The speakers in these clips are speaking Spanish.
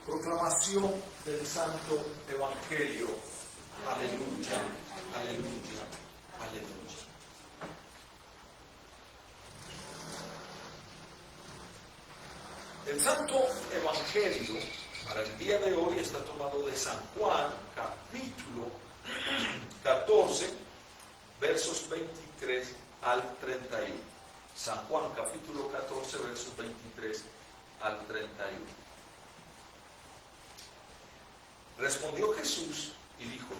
Proclamación del Santo Evangelio. Aleluya, aleluya, aleluya. El Santo Evangelio para el día de hoy está tomado de San Juan, capítulo 14, versos 23 al 31. San Juan, capítulo 14, versos 23 al 31. Respondió Jesús y dijo: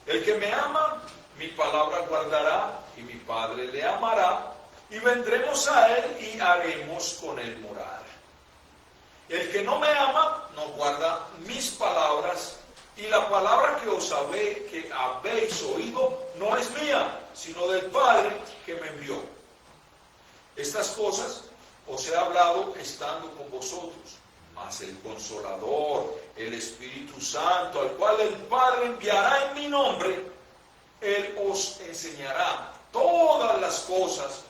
el que me ama, mi palabra guardará, y mi Padre le amará, y vendremos a él y haremos con él morada. El que no me ama, no guarda mis palabras, y la palabra que habéis oído no es mía, sino del Padre que me envió. Estas cosas os he hablado estando con vosotros, mas el Consolador, el Espíritu Santo, al cual el Padre enviará en mi nombre, Él os enseñará todas las cosas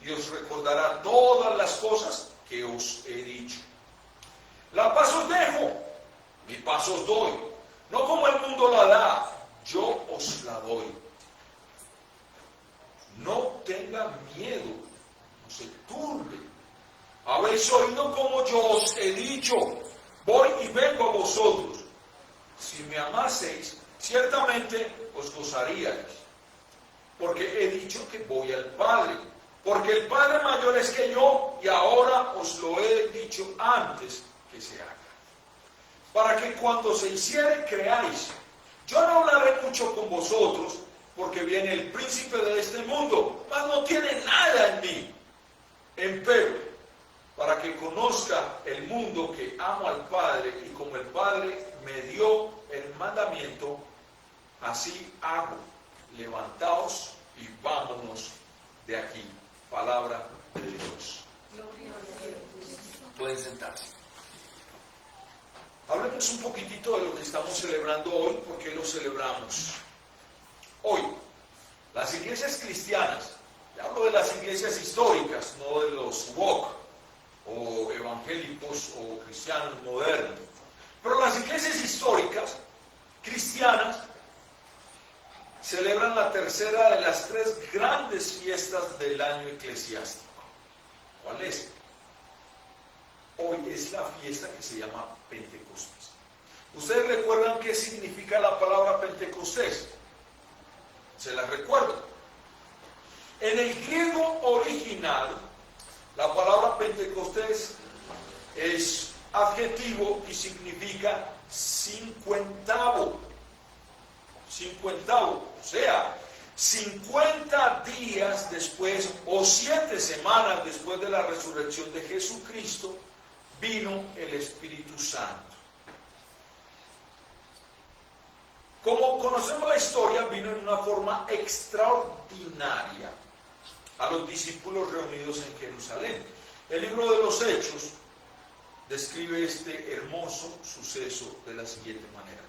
y os recordará todas las cosas que os he dicho. La paz os dejo, mi paz os doy, no como el mundo la da, yo os la doy. No tenga miedo, no se turbe. Habéis oído como yo os he dicho, voy y vengo a vosotros. Si me amaseis, ciertamente os gozaríais, porque he dicho que voy al Padre, porque el Padre mayor es que yo, y ahora os lo he dicho antes que se haga, para que cuando se hiciere creáis. Yo no hablaré mucho con vosotros, porque viene el príncipe de este mundo, mas no tiene nada en mí. Empero, para que conozca el mundo que amo al Padre, y como el Padre me dio el mandamiento, así hago. Levantaos y vámonos de aquí. Palabra de Dios. Pueden sentarse. Hablemos un poquitito de lo que estamos celebrando hoy. ¿Por qué lo celebramos hoy? Las iglesias cristianas, hablo de las iglesias históricas, no de los woke o evangélicos o cristianos modernos, pero las iglesias históricas cristianas celebran la tercera de las tres grandes fiestas del año eclesiástico. ¿Cuál es? Hoy es la fiesta que se llama Pentecostés. ¿Ustedes recuerdan qué significa la palabra Pentecostés? Se la recuerdo. En el griego original, la palabra Pentecostés es adjetivo y significa cincuentavo. Cincuentavo, o sea, 50 días después o 7 semanas después de la resurrección de Jesucristo, vino el Espíritu Santo. Como conocemos la historia, vino en una forma extraordinaria a los discípulos reunidos en Jerusalén. El libro de los Hechos describe este hermoso suceso de la siguiente manera.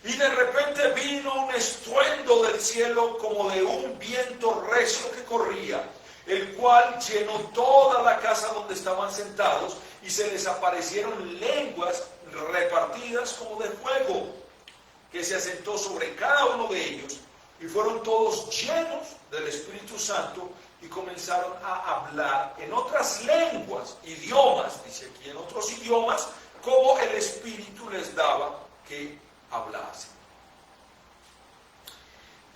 Y de repente vino un estruendo del cielo como de un viento recio que corría, el cual llenó toda la casa donde estaban sentados, y se les aparecieron lenguas repartidas como de fuego, que se asentó sobre cada uno de ellos, y fueron todos llenos del Espíritu Santo, y comenzaron a hablar en otras lenguas, idiomas, dice aquí, en otros idiomas, como el Espíritu les daba que hablasen.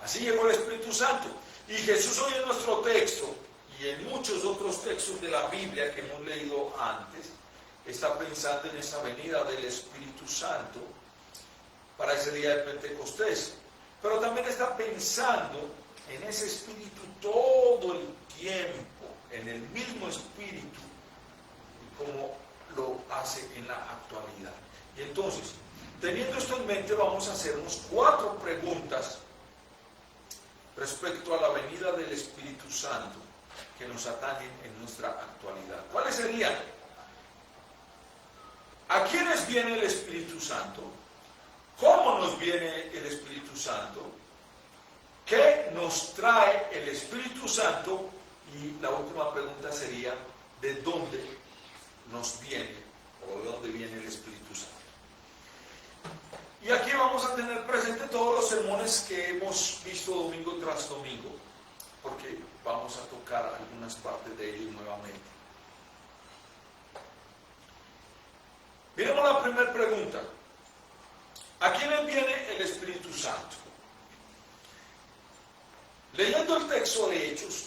Así llegó el Espíritu Santo. Y Jesús hoy en nuestro texto, y en muchos otros textos de la Biblia que hemos leído antes, está pensando en esa venida del Espíritu Santo para ese día de Pentecostés. Pero también está pensando en ese Espíritu todo el tiempo, en el mismo Espíritu, como lo hace en la actualidad. Y entonces, teniendo esto en mente, vamos a hacernos 4 preguntas respecto a la venida del Espíritu Santo que nos atañen en nuestra actualidad. ¿Cuáles serían? ¿A quiénes viene el Espíritu Santo? ¿Cómo nos viene el Espíritu Santo? ¿Qué nos trae el Espíritu Santo? Y la última pregunta sería, de dónde nos viene o de dónde viene el Espíritu Santo. Y aquí vamos a tener presente todos los sermones que hemos visto domingo tras domingo, porque vamos a tocar algunas partes de ellos nuevamente. Miremos la primera pregunta. ¿A quién viene el Espíritu Santo? Leyendo el texto de Hechos,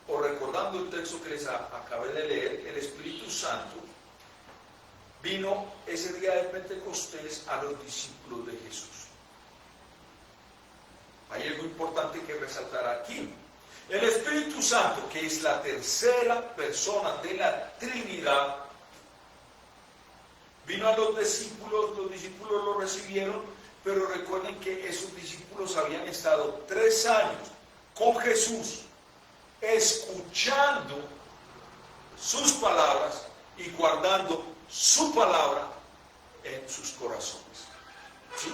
o recordando el texto que les acabé de leer, el Espíritu Santo vino ese día de Pentecostés a los discípulos de Jesús. Hay algo importante que resaltar aquí. El Espíritu Santo, que es la tercera persona de la Trinidad, vino a los discípulos lo recibieron, pero recuerden que esos discípulos habían estado 3 años con Jesús, escuchando sus palabras y guardando su palabra en sus corazones. ¿Sí?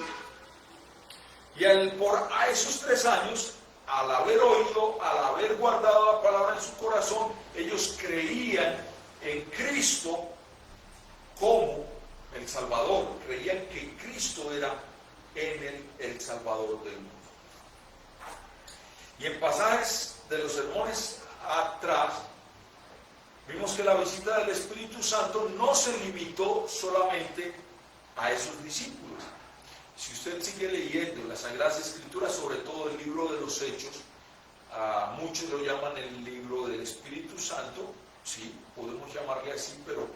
Y por esos 3 años, al haber oído, al haber guardado la palabra en su corazón, ellos creían en Cristo como el Salvador, creían que Cristo era el Salvador del mundo. Y en pasajes de los sermones atrás, vimos que la visita del Espíritu Santo no se limitó solamente a esos discípulos. Si usted sigue leyendo las Sagradas Escrituras, sobre todo el libro de los Hechos, muchos lo llaman el libro del Espíritu Santo, sí, podemos llamarle así, pero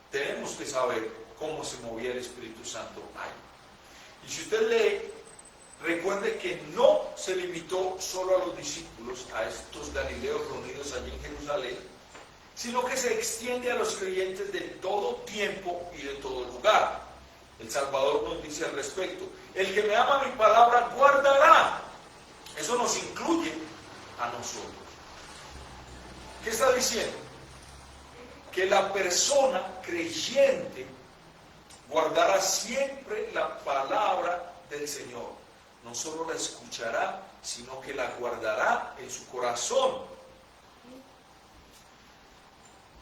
tenemos que saber cómo se movía el Espíritu Santo ahí. Y si usted lee, recuerde que no se limitó solo a los discípulos, a estos galileos reunidos allí en Jerusalén, sino que se extiende a los creyentes de todo tiempo y de todo lugar. El Salvador nos dice al respecto: el que me ama mi palabra guardará. Eso nos incluye a nosotros. ¿Qué está diciendo? Que la persona creyente guardará siempre la palabra del Señor. No solo la escuchará, sino que la guardará en su corazón.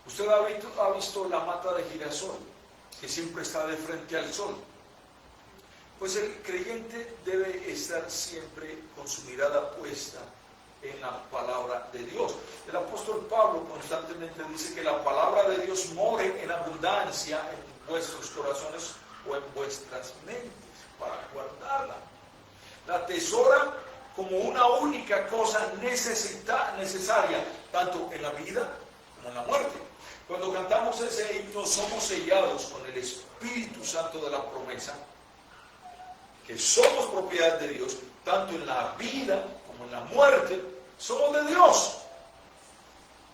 Usted ha visto la mata de girasol, que siempre está de frente al sol. Pues el creyente debe estar siempre con su mirada puesta en la palabra de Dios. El apóstol Pablo constantemente dice que la palabra de Dios more en abundancia en vuestros corazones o en vuestras mentes, para guardarla. La atesora como una única cosa necesaria, tanto en la vida como en la muerte. Cuando cantamos ese himno, somos sellados con el Espíritu Santo de la promesa, que somos propiedad de Dios, tanto en la vida como en la muerte, somos de Dios.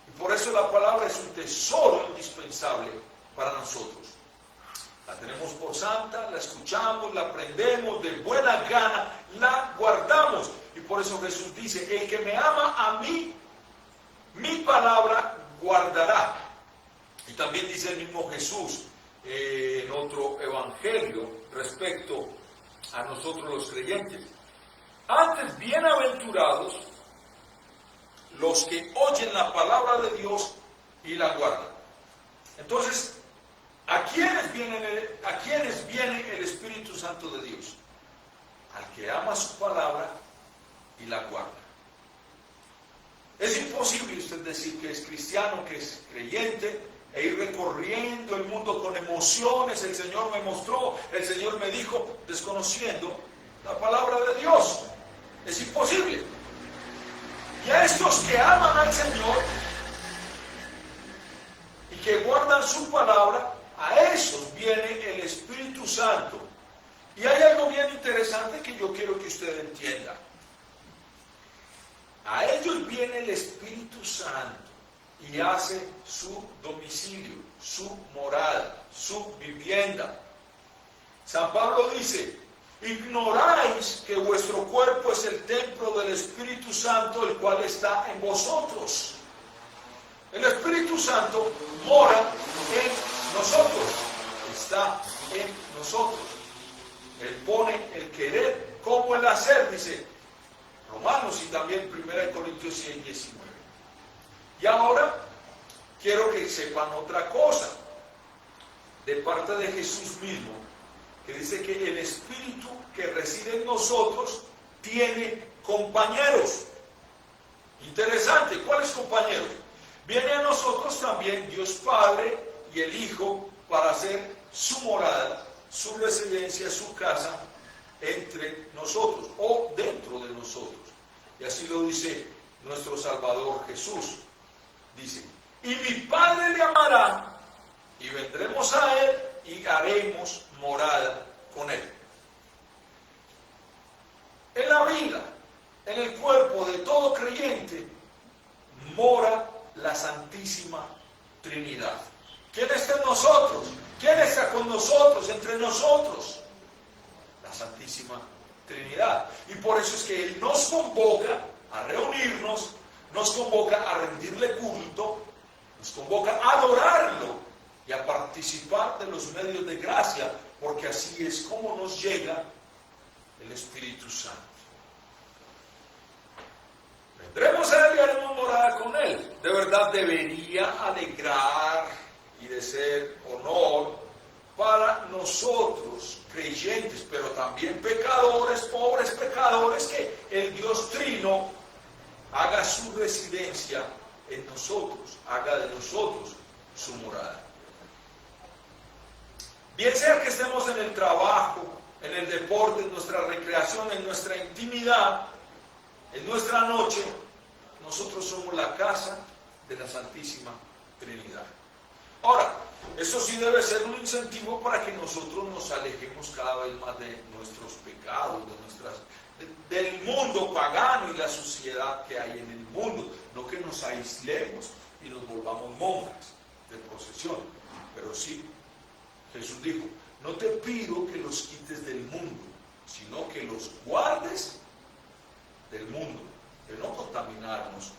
Y por eso la palabra es un tesoro indispensable para nosotros. La tenemos por santa, la escuchamos, la aprendemos de buena gana, la guardamos. Y por eso Jesús dice: el que me ama a mí, mi palabra guardará. Y también dice el mismo Jesús en otro evangelio respecto a nosotros los creyentes: antes, bienaventurados los que oyen la palabra de Dios y la guardan. Entonces, ¿a quiénes viene el Espíritu Santo de Dios? Al que ama su palabra y la guarda. Es imposible usted decir que es cristiano, que es creyente, e ir recorriendo el mundo con emociones. El Señor me mostró, el Señor me dijo, desconociendo la palabra de Dios. Es imposible. Y a estos que aman al Señor y que guardan su palabra, a esos viene el Espíritu Santo. Y hay algo bien interesante que yo quiero que usted entienda. A ellos viene el Espíritu Santo y hace su domicilio, su morada, su vivienda. San Pablo dice: ignoráis que vuestro cuerpo es el templo del Espíritu Santo, el cual está en vosotros. El Espíritu Santo mora en nosotros, está en nosotros. Él pone el querer como el hacer, dice Romanos y también 1 Corintios 6:19. Y ahora quiero que sepan otra cosa, de parte de Jesús mismo, que dice que el Espíritu que reside en nosotros tiene compañeros. Interesante, ¿cuáles compañeros? Viene a nosotros también Dios Padre y el Hijo para hacer su morada, su residencia, su casa entre nosotros o dentro de nosotros. Y así lo dice nuestro Salvador Jesús. Dice, y mi Padre le amará y vendremos a Él y haremos morada con Él. En la vida, en el cuerpo de todo creyente, mora la Santísima Trinidad. ¿Quién está en nosotros? ¿Quién está con nosotros, entre nosotros? La Santísima Trinidad. Y por eso es que Él nos convoca a reunirnos, nos convoca a rendirle culto, nos convoca a adorarlo y a participar de los medios de gracia, porque así es como nos llega el Espíritu Santo. Vendremos a Él y haremos morada con Él. De verdad debería alegrar y de ser honor para nosotros, creyentes, pero también pecadores, pobres pecadores, que el Dios Trino haga su residencia en nosotros, haga de nosotros su morada. Bien sea que estemos en el trabajo, en el deporte, en nuestra recreación, en nuestra intimidad, en nuestra noche, nosotros somos la casa de la Santísima Trinidad. Ahora, eso sí debe ser un incentivo para que nosotros nos alejemos cada vez más de nuestros pecados, del mundo pagano y la suciedad que hay en el mundo. No que nos aislemos y nos volvamos monjas de procesión, pero sí, Jesús dijo, no te pido que los quites del mundo, sino que los guardes del mundo, de no contaminarnos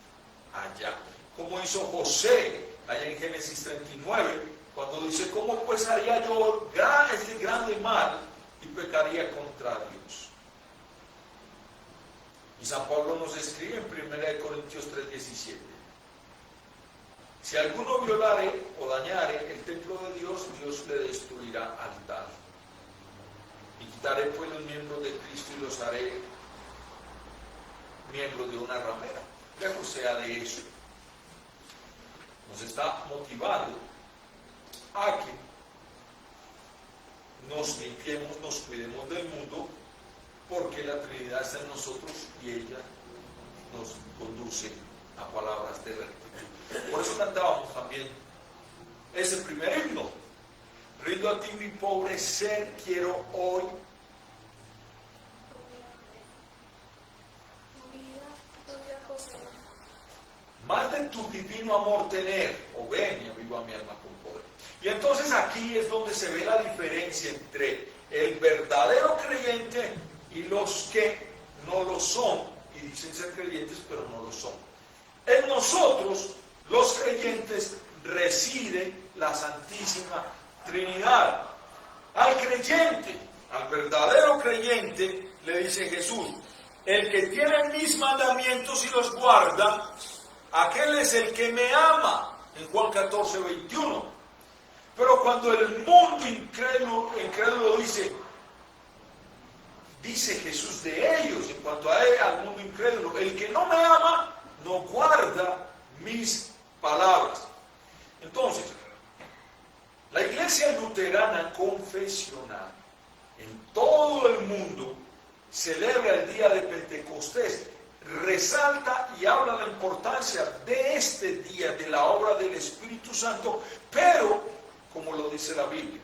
allá. Como hizo José allá en Génesis 39, cuando dice, ¿cómo pues haría yo este grande mal y pecaría contra Dios? Y San Pablo nos escribe en 1 Corintios 3:17. Si alguno violare o dañare el templo de Dios, Dios le destruirá al tal. Y quitaré pues los miembros de Cristo y los haré miembros de una ramera. Lejos sea de eso. Nos está motivando a que nos limpiemos, nos cuidemos del mundo, porque la Trinidad está en nosotros y ella nos conduce a palabras de rectitud. Por eso cantábamos también ese primer himno. Rindo a ti mi pobre ser, quiero hoy más de tu divino amor tener, o ven y aviva mi alma con poder. Y entonces aquí es donde se ve la diferencia entre el verdadero creyente y los que no lo son, y dicen ser creyentes pero no lo son. En nosotros, los creyentes, reside la Santísima Trinidad. Al creyente, al verdadero creyente, le dice Jesús, el que tiene mis mandamientos y los guarda, aquel es el que me ama, en Juan 14:21. Pero cuando el mundo incrédulo dice Jesús de ellos, en cuanto a él, al mundo incrédulo, el que no me ama, no guarda mis palabras. Entonces, la Iglesia Luterana Confesional en todo el mundo celebra el día de Pentecostés, resalta y habla la importancia de este día, de la obra del Espíritu Santo, pero, como lo dice la Biblia,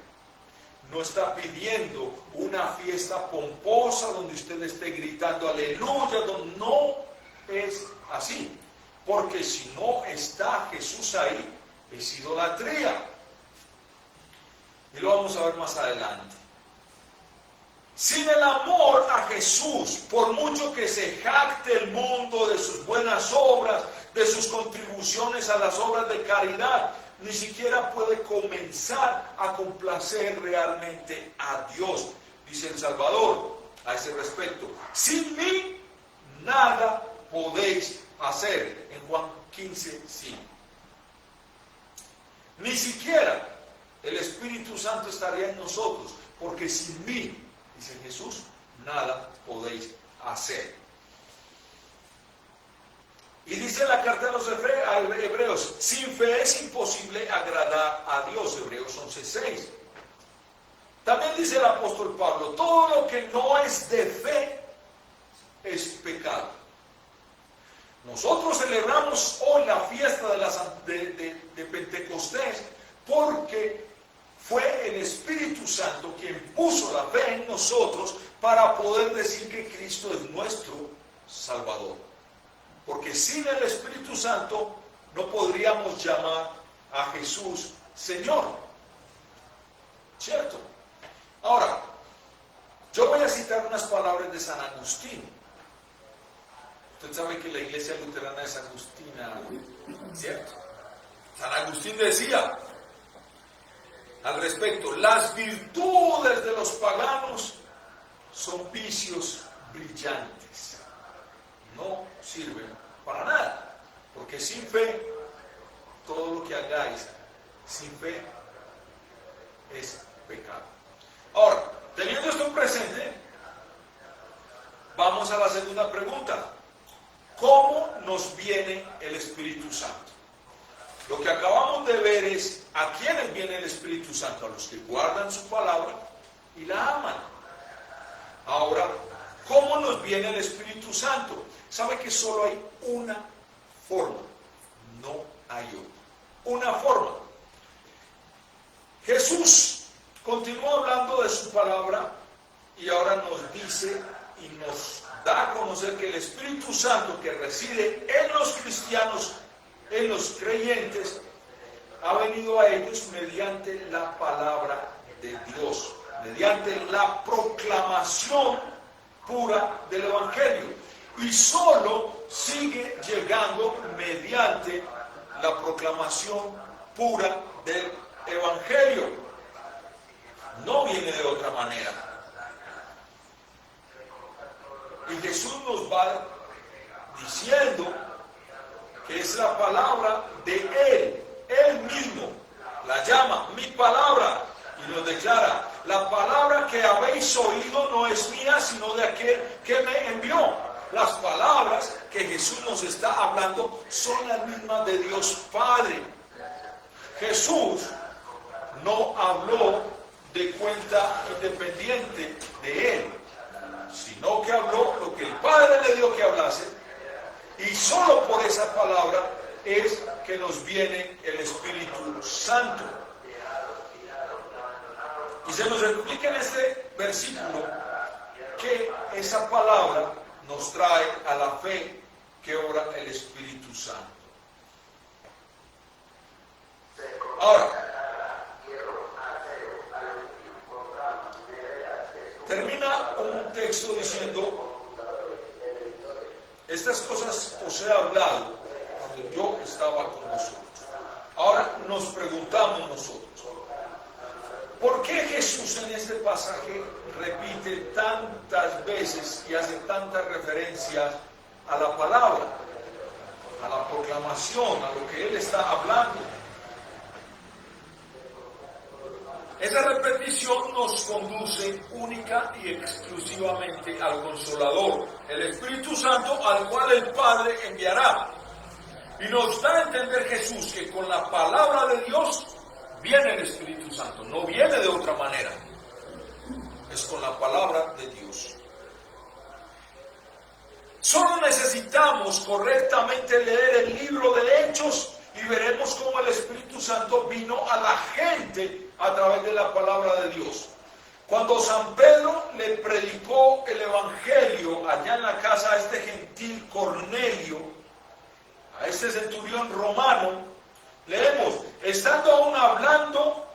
no está pidiendo una fiesta pomposa donde usted esté gritando aleluya, donde no es así, porque si no está Jesús ahí, es idolatría. Y lo vamos a ver más adelante. Sin el amor a Jesús, por mucho que se jacte el mundo de sus buenas obras, de sus contribuciones a las obras de caridad, ni siquiera puede comenzar a complacer realmente a Dios. Dice el Salvador a ese respecto, sin mí nada podéis hacer, en Juan 15:5. Ni siquiera el Espíritu Santo estaría en nosotros, porque sin mí, dice Jesús, nada podéis hacer. Y dice la carta de los Hebreos, sin fe es imposible agradar a Dios, Hebreos 11:6. También dice el apóstol Pablo, todo lo que no es de fe es pecado. Nosotros celebramos hoy la fiesta de Pentecostés porque fue el Espíritu Santo quien puso la fe en nosotros para poder decir que Cristo es nuestro Salvador. Porque sin el Espíritu Santo no podríamos llamar a Jesús Señor. ¿Cierto? Ahora, yo voy a citar unas palabras de San Agustín. Usted sabe que la iglesia luterana es agustina, ¿cierto? San Agustín decía al respecto, las virtudes de los paganos son vicios brillantes. No sirven para nada, porque sin fe, todo lo que hagáis sin fe es pecado. Ahora, teniendo esto presente, vamos a la segunda pregunta. ¿Cómo nos viene el Espíritu Santo? Lo que acabamos de ver es a quiénes viene el Espíritu Santo, a los que guardan su palabra y la aman. Ahora, ¿cómo nos viene el Espíritu Santo? Sabe que solo hay una forma, no hay otra. Una forma. Jesús continúa hablando de su palabra y ahora nos dice y nos da a conocer que el Espíritu Santo que reside en los cristianos, en los creyentes, ha venido a ellos mediante la palabra de Dios, mediante la proclamación pura del Evangelio. Y solo sigue llegando mediante la proclamación pura del Evangelio. No viene de otra manera. Y Jesús nos va diciendo que es la palabra de Él mismo. La llama mi palabra y nos declara, la palabra que habéis oído no es mía, sino de aquel que me envió. Las palabras que Jesús nos está hablando son las mismas de Dios Padre. Jesús no habló de cuenta independiente de Él, sino que habló lo que el Padre le dio que hablase, y solo por esa palabra es que nos viene el Espíritu Santo. Y se nos explica en este versículo que esa palabra nos trae a la fe que obra el Espíritu Santo. Ahora, termina un texto diciendo, estas cosas os he hablado cuando yo estaba con vosotros. Ahora nos preguntamos nosotros, ¿por qué Jesús en este pasaje repite tantas veces y hace tantas referencias a la palabra, a la proclamación, a lo que Él está hablando? Esa repetición nos conduce única y exclusivamente al Consolador, el Espíritu Santo, al cual el Padre enviará. Y nos da a entender Jesús que con la palabra de Dios viene el Espíritu Santo, no viene de otra manera, es con la palabra de Dios. Solo necesitamos correctamente leer el libro de Hechos y veremos cómo el Espíritu Santo vino a la gente a través de la palabra de Dios. Cuando San Pedro le predicó el Evangelio allá en la casa a este gentil Cornelio, a este centurión romano, leemos, estando aún hablando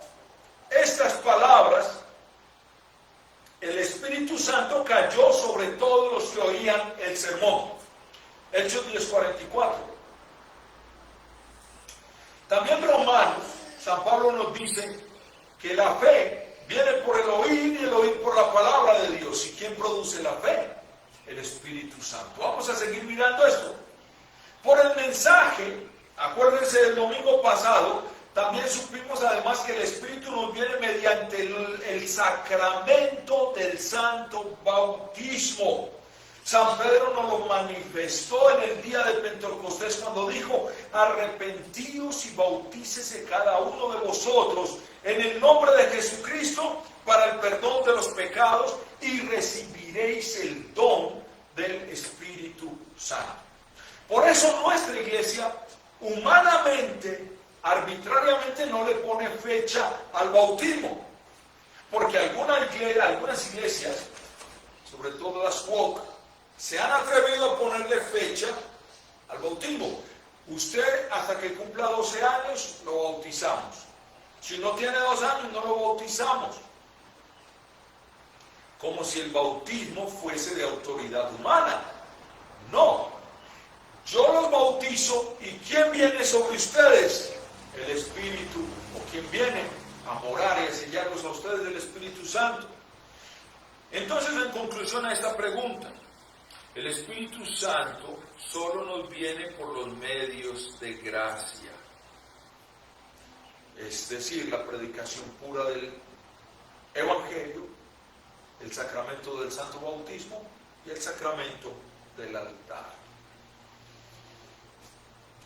estas palabras, el Espíritu Santo cayó sobre todos los que oían el sermón. Hechos 10:44. También Romanos, San Pablo nos dice que la fe viene por el oír y el oír por la palabra de Dios. ¿Y quién produce la fe? El Espíritu Santo. Vamos a seguir mirando esto. Por el mensaje, acuérdense del domingo pasado, también supimos además que el Espíritu nos viene mediante el sacramento del santo bautismo. San Pedro nos lo manifestó en el día de Pentecostés cuando dijo: arrepentíos y bautícese cada uno de vosotros en el nombre de Jesucristo para el perdón de los pecados y recibiréis el don del Espíritu Santo. Por eso nuestra iglesia humanamente, arbitrariamente no le pone fecha al bautismo, porque algunas iglesias, sobre todo las woke, se han atrevido a ponerle fecha al bautismo. Usted hasta que cumpla 12 años lo bautizamos. Si no tiene 2 años no lo bautizamos. Como si el bautismo fuese de autoridad humana. No. Yo los bautizo y ¿quién viene sobre ustedes? El Espíritu. ¿O quién viene a morar y a sellarlos a ustedes del Espíritu Santo? Entonces, en conclusión a esta pregunta, el Espíritu Santo solo nos viene por los medios de gracia. Es decir, la predicación pura del Evangelio, el sacramento del santo bautismo y el sacramento del altar.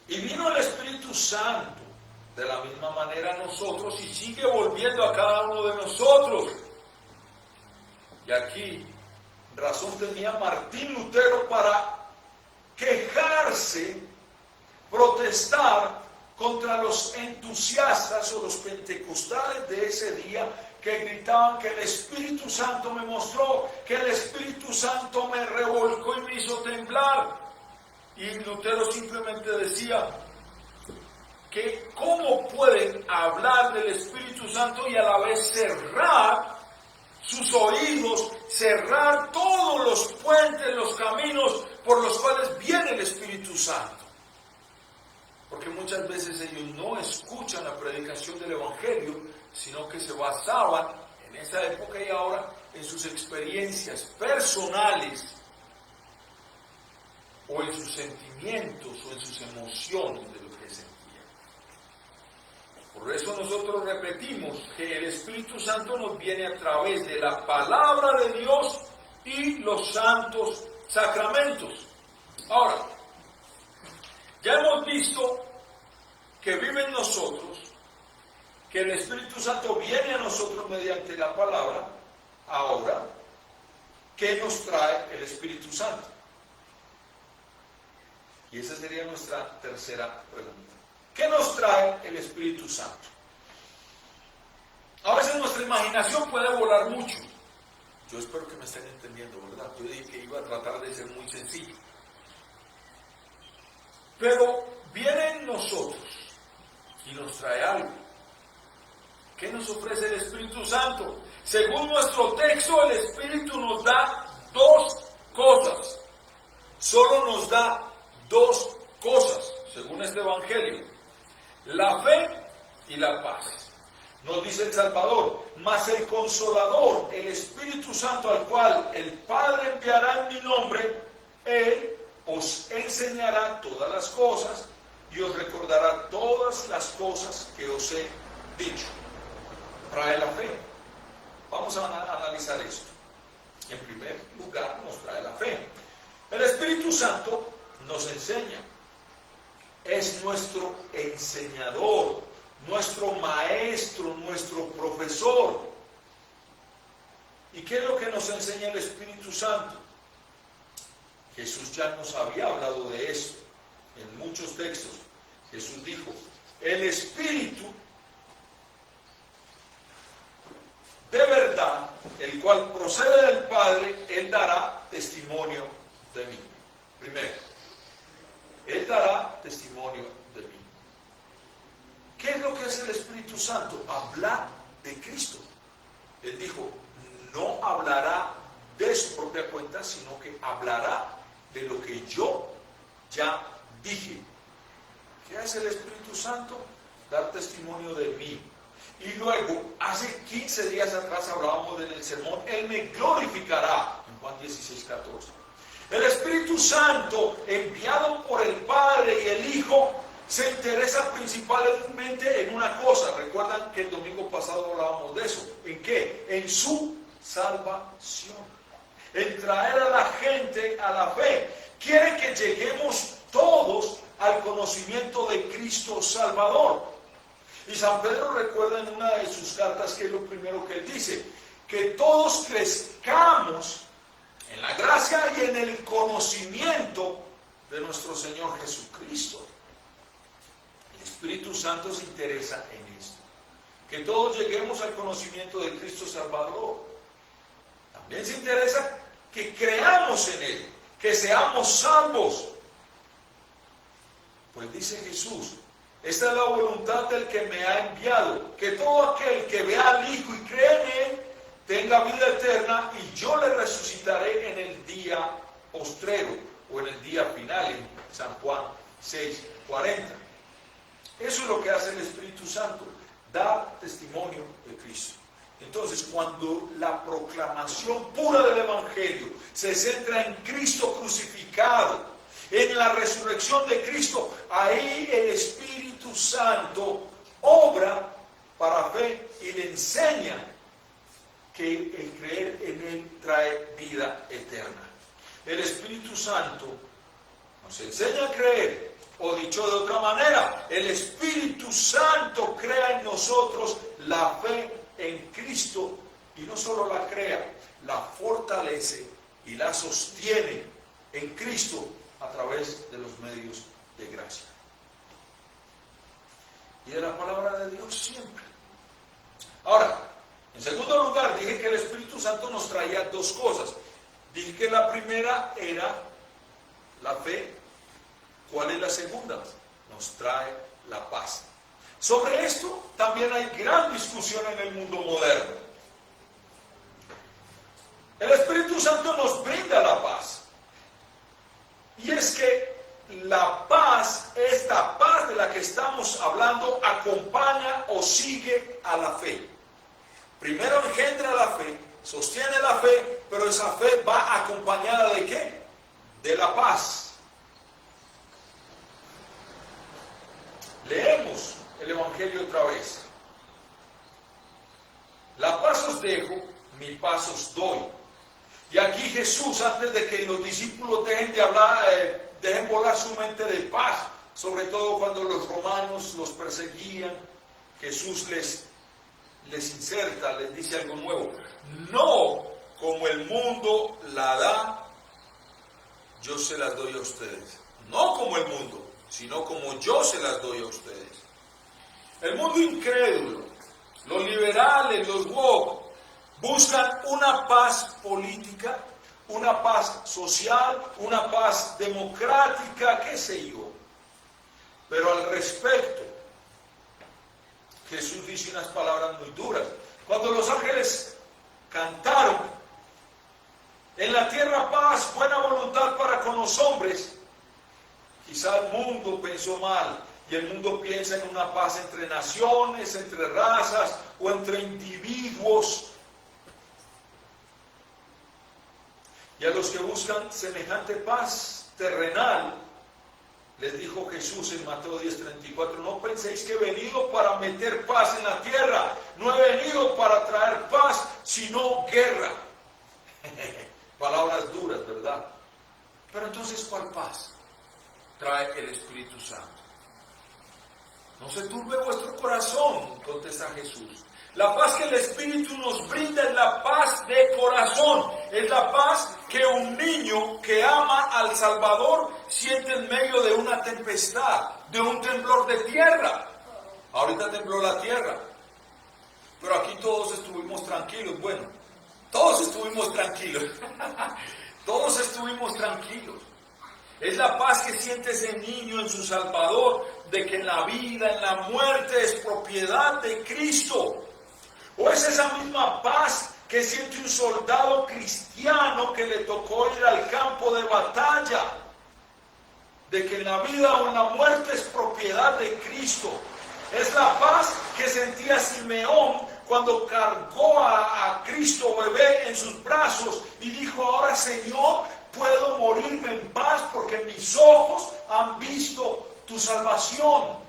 Y vino el Espíritu Santo de la misma manera a nosotros y sigue volviendo a cada uno de nosotros. Y aquí razón tenía Martín Lutero para quejarse, protestar contra los entusiastas o los pentecostales de ese día que gritaban que el Espíritu Santo me mostró, que el Espíritu Santo me revolcó y me hizo temblar. Y Lutero simplemente decía que cómo pueden hablar del Espíritu Santo y a la vez cerrar sus oídos, cerrar todos los puentes, los caminos por los cuales viene el Espíritu Santo. Porque muchas veces ellos no escuchan la predicación del Evangelio, sino que se basaban en esa época y ahora en sus experiencias personales o en sus sentimientos o en sus emociones de lo que sentían. Por eso nosotros repetimos que el Espíritu Santo nos viene a través de la palabra de Dios y los santos sacramentos. Ahora, ya hemos visto que vive en nosotros, que el Espíritu Santo viene a nosotros mediante la palabra. Ahora, ¿qué nos trae el Espíritu Santo? Y esa sería nuestra tercera pregunta. ¿Qué nos trae el Espíritu Santo? A veces nuestra imaginación puede volar mucho. Yo espero que me estén entendiendo, ¿verdad? Yo dije que iba a tratar de ser muy sencillo. Pero viene en nosotros y nos trae algo. ¿Qué nos ofrece el Espíritu Santo? Según nuestro texto, el Espíritu nos da 2 cosas. Solo nos da 2 cosas, según este Evangelio: la fe y la paz. Nos dice el Salvador: mas el Consolador, el Espíritu Santo, al cual el Padre enviará en mi nombre, Él os enseñará todas las cosas y os recordará todas las cosas que os he dicho. Trae la fe. Vamos a analizar esto. En primer lugar, nos trae la fe. El Espíritu Santo nos enseña. Es nuestro enseñador, nuestro maestro, nuestro profesor. ¿Y qué es lo que nos enseña el Espíritu Santo? Jesús ya nos había hablado de eso en muchos textos. Jesús dijo: el Espíritu de verdad, el cual procede del Padre, Él dará testimonio de mí. Primero, Él dará testimonio de mí. ¿Qué es lo que hace el Espíritu Santo? Hablar de Cristo. Él dijo: no hablará de su propia cuenta, sino que hablará de lo que yo ya dije. ¿Qué hace el Espíritu Santo? Dar testimonio de mí. Y luego, hace 15 días atrás hablábamos en el sermón: Él me glorificará, en Juan 16:14. El Espíritu Santo, enviado por el Padre y el Hijo, se interesa principalmente en una cosa. Recuerdan que el domingo pasado hablábamos de eso. ¿En qué? En su salvación. En traer a la gente a la fe. Quiere que lleguemos todos al conocimiento de Cristo Salvador. Y San Pedro recuerda en una de sus cartas que es lo primero que él dice, que todos crezcamos en la gracia y en el conocimiento de nuestro Señor Jesucristo. El Espíritu Santo se interesa en esto, que todos lleguemos al conocimiento de Cristo Salvador. También se interesa que creamos en Él, que seamos salvos. Pues dice Jesús, esta es la voluntad del que me ha enviado, que todo aquel que vea al Hijo y cree en Él, tenga vida eterna, y yo le resucitaré en el día postrero, o en el día final, en San Juan 6:40. Eso es lo que hace el Espíritu Santo, dar testimonio de Cristo. Entonces, cuando la proclamación pura del Evangelio se centra en Cristo crucificado, en la resurrección de Cristo, ahí el Espíritu Santo obra para fe y le enseña que el creer en Él trae vida eterna. El Espíritu Santo nos enseña a creer, o dicho de otra manera, el Espíritu Santo crea en nosotros la fe en Cristo, y no solo la crea, la fortalece y la sostiene en Cristo a través de los medios de gracia. Y de la palabra de Dios siempre. Ahora, en segundo lugar, dije que el Espíritu Santo nos traía dos cosas. Dije que la primera era la fe. ¿Cuál es la segunda? Nos trae la paz. Sobre esto también hay gran discusión en el mundo moderno. El Espíritu Santo nos brinda la paz. Y es que la paz, esta paz de la que estamos hablando, acompaña o sigue a la fe. Primero engendra la fe, sostiene la fe, pero esa fe va acompañada ¿de qué? De la paz. Leemos el Evangelio otra vez. La paz os dejo, mi paz os doy. Y aquí Jesús, antes de que los discípulos dejen de hablar, dejen volar su mente de paz, sobre todo cuando los romanos los perseguían, Jesús les inserta, les dice algo nuevo. No como el mundo la da, yo se las doy a ustedes. No como el mundo, sino como yo se las doy a ustedes. El mundo incrédulo, los liberales, los woke, buscan una paz política, una paz social, una paz democrática, qué sé yo. Pero al respecto, Jesús dice unas palabras muy duras. Cuando los ángeles cantaron, en la tierra paz, buena voluntad para con los hombres, quizá el mundo pensó mal, y el mundo piensa en una paz entre naciones, entre razas o entre individuos. Y a los que buscan semejante paz terrenal, les dijo Jesús en Mateo 10:34, no penséis que he venido para meter paz en la tierra, no he venido para traer paz, sino guerra. Palabras duras, ¿verdad? Pero entonces, ¿cuál paz trae el Espíritu Santo? No se turbe vuestro corazón, contesta Jesús. La paz que el Espíritu nos brinda es la paz de corazón. Es la paz que un niño que ama al Salvador siente en medio de una tempestad, de un temblor de tierra. Ahorita tembló la tierra, pero aquí todos estuvimos tranquilos. Bueno, todos estuvimos tranquilos. Todos estuvimos tranquilos. Es la paz que siente ese niño en su Salvador, de que en la vida, en la muerte es propiedad de Cristo. O es esa misma paz que siente un soldado cristiano que le tocó ir al campo de batalla, de que en la vida o en la muerte es propiedad de Cristo. Es la paz que sentía Simeón cuando cargó a Cristo bebé en sus brazos y dijo, ahora Señor, puedo morirme en paz porque mis ojos han visto tu salvación.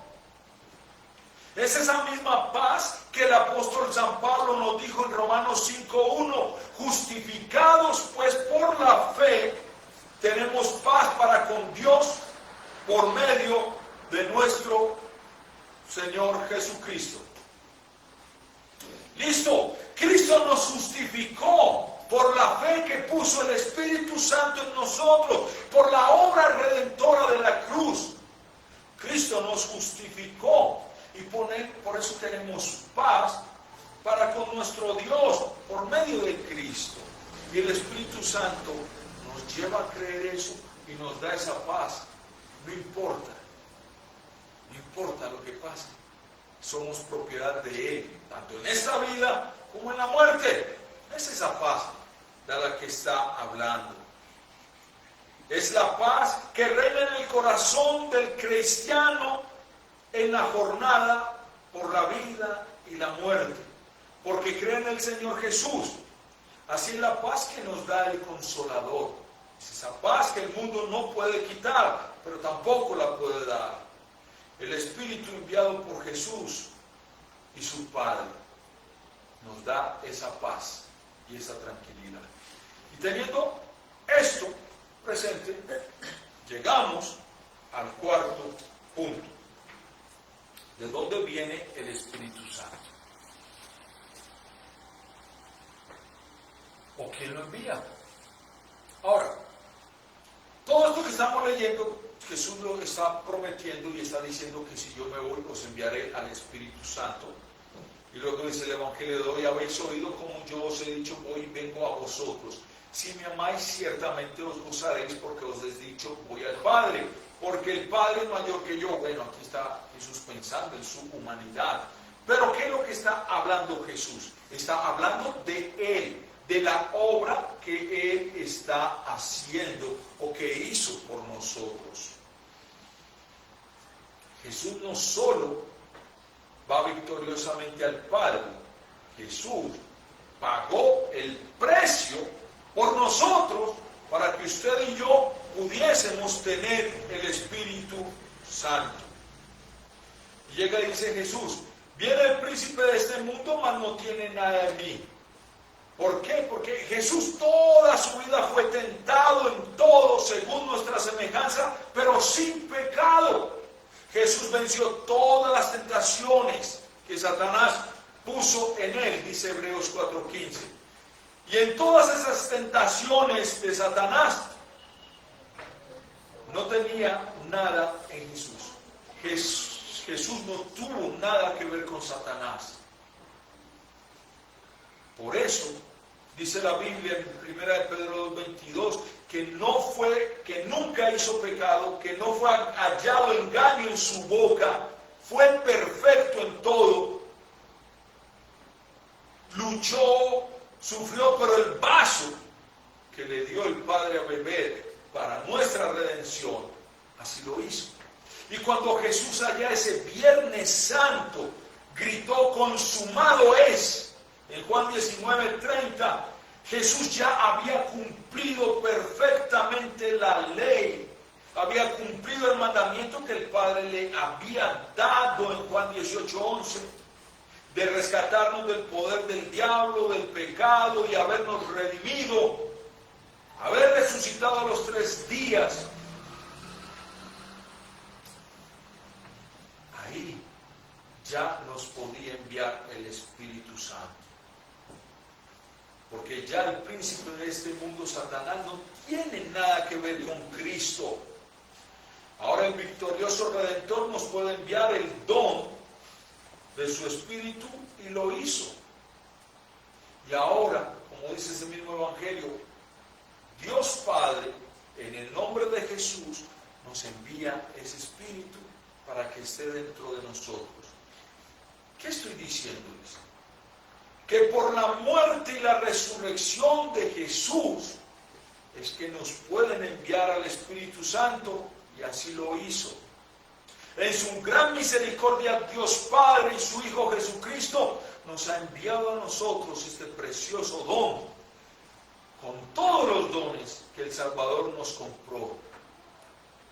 Es esa misma paz que el apóstol San Pablo nos dijo en Romanos 5:1, justificados pues por la fe, tenemos paz para con Dios por medio de nuestro Señor Jesucristo. Listo, Cristo nos justificó por la fe que puso el Espíritu Santo en nosotros, por la obra redentora de la cruz. Cristo nos justificó y por eso tenemos paz para con nuestro Dios por medio de Cristo. Y el Espíritu Santo nos lleva a creer eso y nos da esa paz. No importa lo que pase. Somos propiedad de Él, tanto en esta vida como en la muerte. Es esa paz de la que está hablando. Es la paz que reina en el corazón del cristiano en la jornada por la vida y la muerte, porque cree en el Señor Jesús. Así es la paz que nos da el Consolador. Es esa paz que el mundo no puede quitar, pero tampoco la puede dar. El Espíritu enviado por Jesús y su Padre nos da esa paz y esa tranquilidad. Y teniendo esto presente, llegamos al cuarto punto. ¿De dónde viene el Espíritu Santo? ¿O quién lo envía? Ahora, todo esto que estamos leyendo, Jesús lo está prometiendo y está diciendo que si yo me voy, os enviaré al Espíritu Santo. Y luego dice el Evangelio de hoy, habéis oído como yo os he dicho, voy y vengo a vosotros. Si me amáis, ciertamente os gozaréis, porque os he dicho, voy al Padre, porque el Padre es mayor que yo. Bueno, aquí está Jesús pensando en su humanidad. Pero ¿qué es lo que está hablando Jesús? Está hablando de Él, de la obra que Él está haciendo o que hizo por nosotros. Jesús no solo va victoriosamente al Padre, Jesús pagó el precio por nosotros para que usted y yo pudiésemos tener el Espíritu Santo. Y llega y dice Jesús, viene el príncipe de este mundo, mas no tiene nada de mí. ¿Por qué? Porque Jesús toda su vida fue tentado en todo según nuestra semejanza, pero sin pecado. Jesús venció todas las tentaciones que Satanás puso en él, dice Hebreos 4:15. Y en todas esas tentaciones de Satanás, no tenía nada en Jesús. Jesús no tuvo nada que ver con Satanás. Por eso, dice la Biblia en 1 Pedro 2:22, que nunca hizo pecado, que no fue hallado engaño en su boca, fue perfecto en todo, luchó, sufrió, pero el vaso que le dio el Padre a beber para nuestra redención, así lo hizo. Y cuando Jesús allá ese Viernes Santo gritó, consumado es, en Juan 19:30, Jesús ya había cumplido perfectamente la ley, había cumplido el mandamiento que el Padre le había dado en Juan 18:11, de rescatarnos del poder del diablo, del pecado y habernos redimido, haber resucitado a los 3 días. Ahí ya nos podía enviar el Espíritu Santo. Porque ya el príncipe de este mundo, Satanás, no tiene nada que ver con Cristo. Ahora el victorioso Redentor nos puede enviar el don de su Espíritu y lo hizo. Y ahora, como dice ese mismo Evangelio, Dios Padre, en el nombre de Jesús, nos envía ese Espíritu para que esté dentro de nosotros. ¿Qué estoy diciéndoles? Que por la muerte y la resurrección de Jesús es que nos pueden enviar al Espíritu Santo, y así lo hizo. En su gran misericordia, Dios Padre y su Hijo Jesucristo nos ha enviado a nosotros este precioso don, con todos los dones que el Salvador nos compró.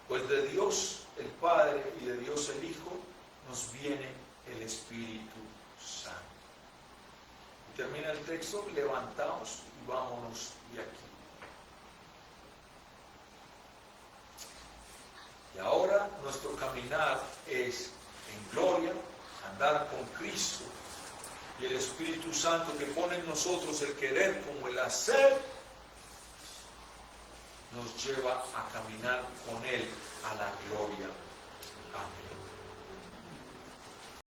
Pues de Dios el Padre y de Dios el Hijo, nos viene el Espíritu Santo. Y termina el texto, levantaos y vámonos de aquí. Y ahora nuestro caminar es en gloria, andar con Cristo, y el Espíritu Santo que pone en nosotros el querer como el hacer, nos lleva a caminar con Él a la gloria. Amén.